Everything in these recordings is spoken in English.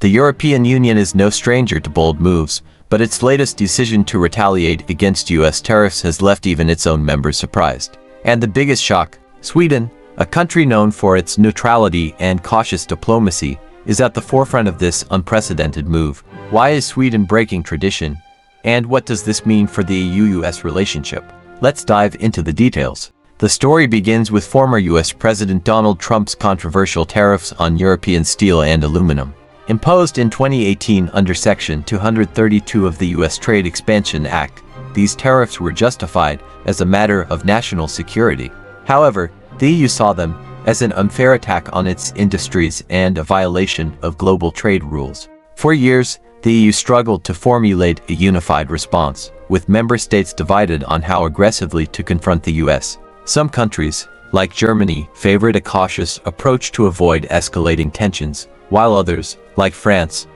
The European Union is no stranger to bold moves, but its latest decision to retaliate against U.S. tariffs has left even its own members surprised. And the biggest shock, Sweden, a country known for its neutrality and cautious diplomacy, is at the forefront of this unprecedented move. Why is Sweden breaking tradition? And what does this mean for the EU-U.S. relationship? Let's dive into the details. The story begins with former U.S. President Donald Trump's controversial tariffs on European steel and aluminum. Imposed in 2018 under Section 232 of the U.S. Trade Expansion Act, these tariffs were justified as a matter of national security. However, the EU saw them as an unfair attack on its industries and a violation of global trade rules. For years, the EU struggled to formulate a unified response, with member states divided on how aggressively to confront the U.S. Some countries, like Germany, favored a cautious approach to avoid escalating tensions, while others, like France,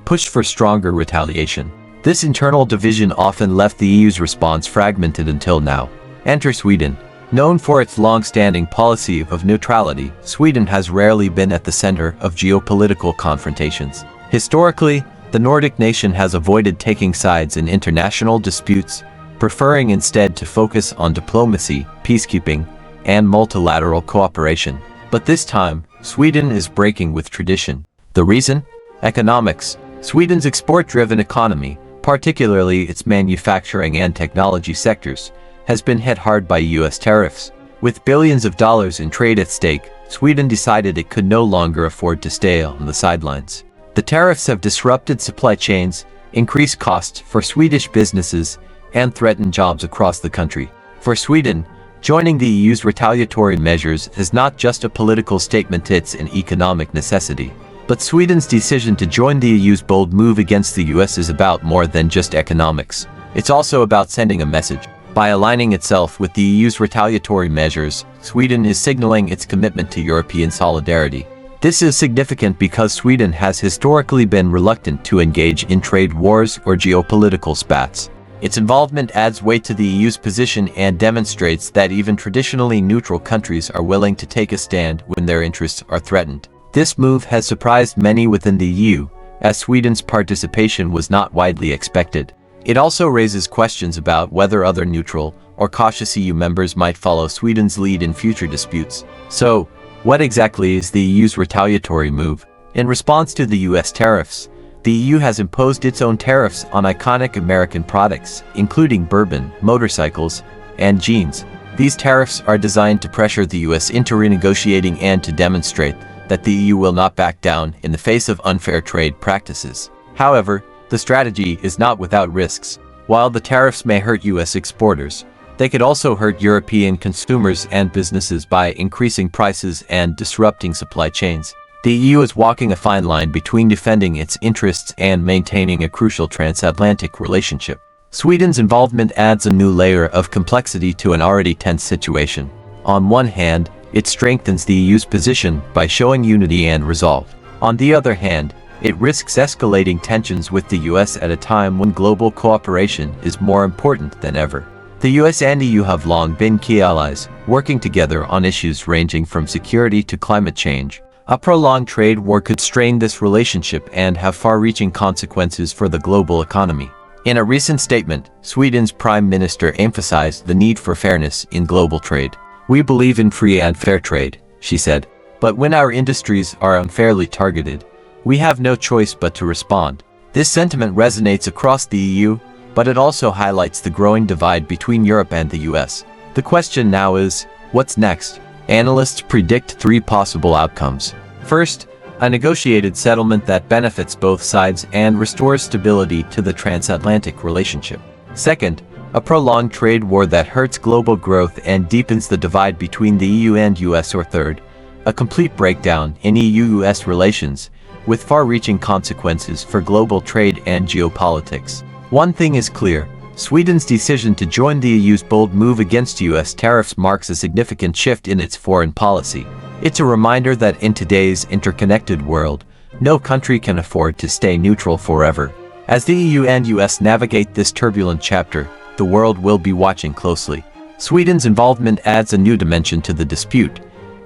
pushed for stronger retaliation. This internal division often left the EU's response fragmented until now. Enter Sweden. Known for its long-standing policy of neutrality, Sweden has rarely been at the center of geopolitical confrontations. Historically, the Nordic nation has avoided taking sides in international disputes, preferring instead to focus on diplomacy, peacekeeping, and multilateral cooperation. But this time, Sweden is breaking with tradition. The reason? Economics. Sweden's export-driven economy, particularly its manufacturing and technology sectors, has been hit hard by U.S. tariffs. With billions of dollars in trade at stake, Sweden decided it could no longer afford to stay on the sidelines. The tariffs have disrupted supply chains, increased costs for Swedish businesses, and threatened jobs across the country. For Sweden, joining the EU's retaliatory measures is not just a political statement, it's an economic necessity. But Sweden's decision to join the EU's bold move against the US is about more than just economics. It's also about sending a message. By aligning itself with the EU's retaliatory measures, Sweden is signaling its commitment to European solidarity. This is significant because Sweden has historically been reluctant to engage in trade wars or geopolitical spats. Its involvement adds weight to the EU's position and demonstrates that even traditionally neutral countries are willing to take a stand when their interests are threatened. This move has surprised many within the EU, as Sweden's participation was not widely expected. It also raises questions about whether other neutral or cautious EU members might follow Sweden's lead in future disputes. So, what exactly is the EU's retaliatory move? In response to the US tariffs, the EU has imposed its own tariffs on iconic American products, including bourbon, motorcycles, and jeans. These tariffs are designed to pressure the US into renegotiating and to demonstrate that the EU will not back down in the face of unfair trade practices. However, the strategy is not without risks. While the tariffs may hurt US exporters, they could also hurt European consumers and businesses by increasing prices and disrupting supply chains. The EU is walking a fine line between defending its interests and maintaining a crucial transatlantic relationship. Sweden's involvement adds a new layer of complexity to an already tense situation. On one hand, it strengthens the EU's position by showing unity and resolve. On the other hand, it risks escalating tensions with the US at a time when global cooperation is more important than ever. The US and EU have long been key allies, working together on issues ranging from security to climate change. A prolonged trade war could strain this relationship and have far-reaching consequences for the global economy. In a recent statement, Sweden's Prime Minister emphasized the need for fairness in global trade. "We believe in free and fair trade," she said. "But when our industries are unfairly targeted, we have no choice but to respond." This sentiment resonates across the EU, but it also highlights the growing divide between Europe and the US. The question now is, what's next? Analysts predict three possible outcomes. First, a negotiated settlement that benefits both sides and restores stability to the transatlantic relationship. Second, a prolonged trade war that hurts global growth and deepens the divide between the EU and US. Or third, a complete breakdown in EU-US relations, with far-reaching consequences for global trade and geopolitics. One thing is clear, Sweden's decision to join the EU's bold move against US tariffs marks a significant shift in its foreign policy. It's a reminder that in today's interconnected world, no country can afford to stay neutral forever. As the EU and US navigate this turbulent chapter, the world will be watching closely. Sweden's involvement adds a new dimension to the dispute,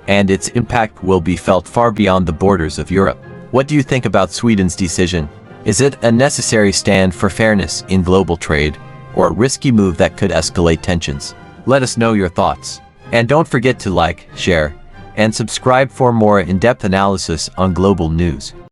and its impact will be felt far beyond the borders of Europe. What do you think about Sweden's decision? Is it a necessary stand for fairness in global trade, or a risky move that could escalate tensions? Let us know your thoughts. And don't forget to like, share, and subscribe for more in-depth analysis on global news.